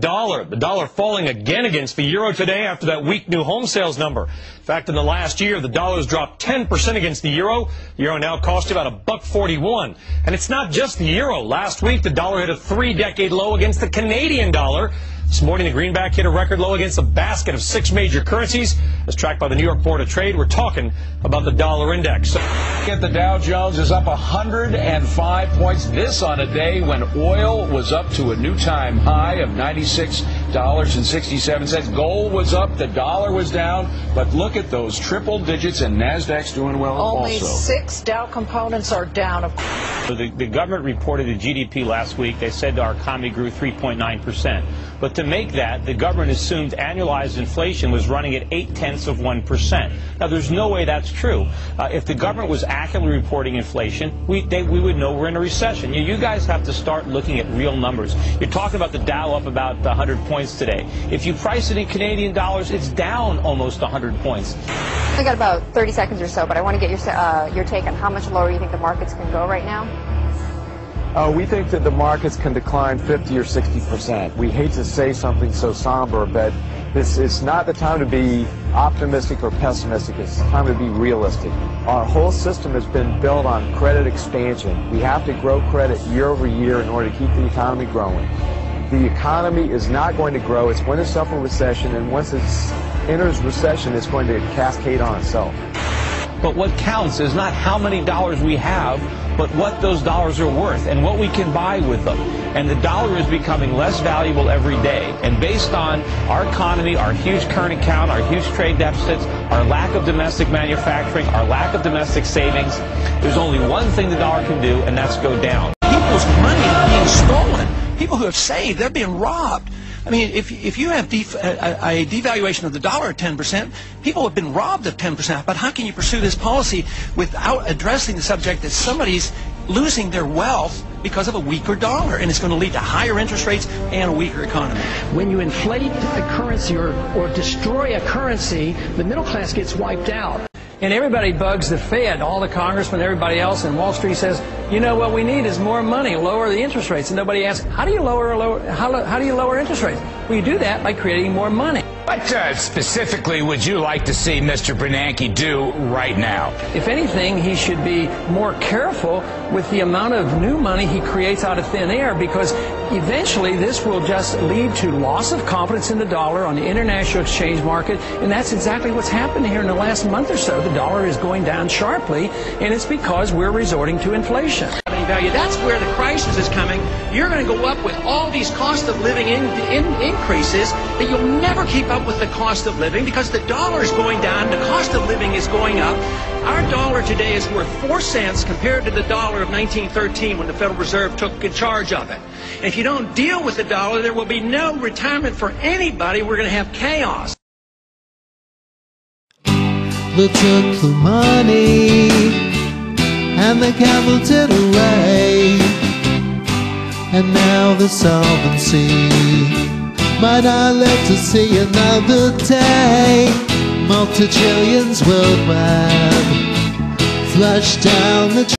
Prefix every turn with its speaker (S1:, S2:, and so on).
S1: The dollar falling again against the euro today after that weak new home sales number. In fact, in the last year, the dollar's dropped 10% against the euro. The euro now costs you about $1.41. And it's not just the euro. Last week, the dollar hit a 3-decade low against the Canadian dollar. This morning, the greenback hit a record low against a basket of 6 major currencies. As tracked by the New York Board of Trade, we're talking about the dollar index.
S2: The Dow Jones is up 105 points. This on a day when oil was up to a new time high of $96.67. Gold was up, the dollar was down. But look at those triple digits, and NASDAQ's doing well also.
S3: Only 6 Dow components are down.
S4: The government reported the GDP last week. They said our economy grew 3.9%. But to make that, the government assumed annualized inflation was running at 0.8%. Now, there's no way that's true. If the government was accurately reporting inflation, we would know we're in a recession. You guys have to start looking at real numbers. You're talking about the Dow up about 100 points today. If you price it in Canadian dollars, it's down almost 100 points.
S5: I got about 30 seconds or so, but I want to get your take on how much lower you think the markets can go right now.
S6: We think that the markets can decline 50 or 60%. We hate to say something so somber, but it's not the time to be optimistic or pessimistic. It's the time to be realistic. Our whole system has been built on credit expansion. We have to grow credit year over year in order to keep the economy growing. The economy is not going to grow. It's going to suffer recession, and once it enters recession, it's going to cascade on itself.
S4: But what counts is not how many dollars we have, but what those dollars are worth and what we can buy with them. And the dollar is becoming less valuable every day. And based on our economy, our huge current account, our huge trade deficits, our lack of domestic manufacturing, our lack of domestic savings, there's only one thing the dollar can do, and that's go down.
S7: People's money is being stolen. People who have saved, they're being robbed. I mean, if you have a devaluation of the dollar at 10%, people have been robbed of 10%. But how can you pursue this policy without addressing the subject that somebody's losing their wealth because of a weaker dollar? And it's going to lead to higher interest rates and a weaker economy.
S8: When you inflate a currency or destroy a currency, the middle class gets wiped out. And everybody bugs the Fed, all the congressmen, everybody else, and Wall Street says, you know, what we need is more money, lower the interest rates. And nobody asks, how do you lower interest rates? Well, you do that by creating more money.
S2: What specifically would you like to see Mr. Bernanke do right now?
S8: If anything, he should be more careful with the amount of new money he creates out of thin air, because eventually this will just lead to loss of confidence in the dollar on the international exchange market, and that's exactly what's happened here in the last month or so. The dollar is going down sharply, and it's because we're resorting to inflation.
S7: Value. That's where the crisis is coming. You're going to go up with all these cost of living increases that you'll never keep up with the cost of living, because the dollar is going down, the cost of living is going up. Our dollar today is worth 4 cents compared to the dollar of 1913 when the Federal Reserve took charge of it. And if you don't deal with the dollar, there will be no retirement for anybody. We're going to have chaos.
S9: They took the money and the camel did away, and now the solvency might not live to see another day. Multi-trillions worldwide flush down the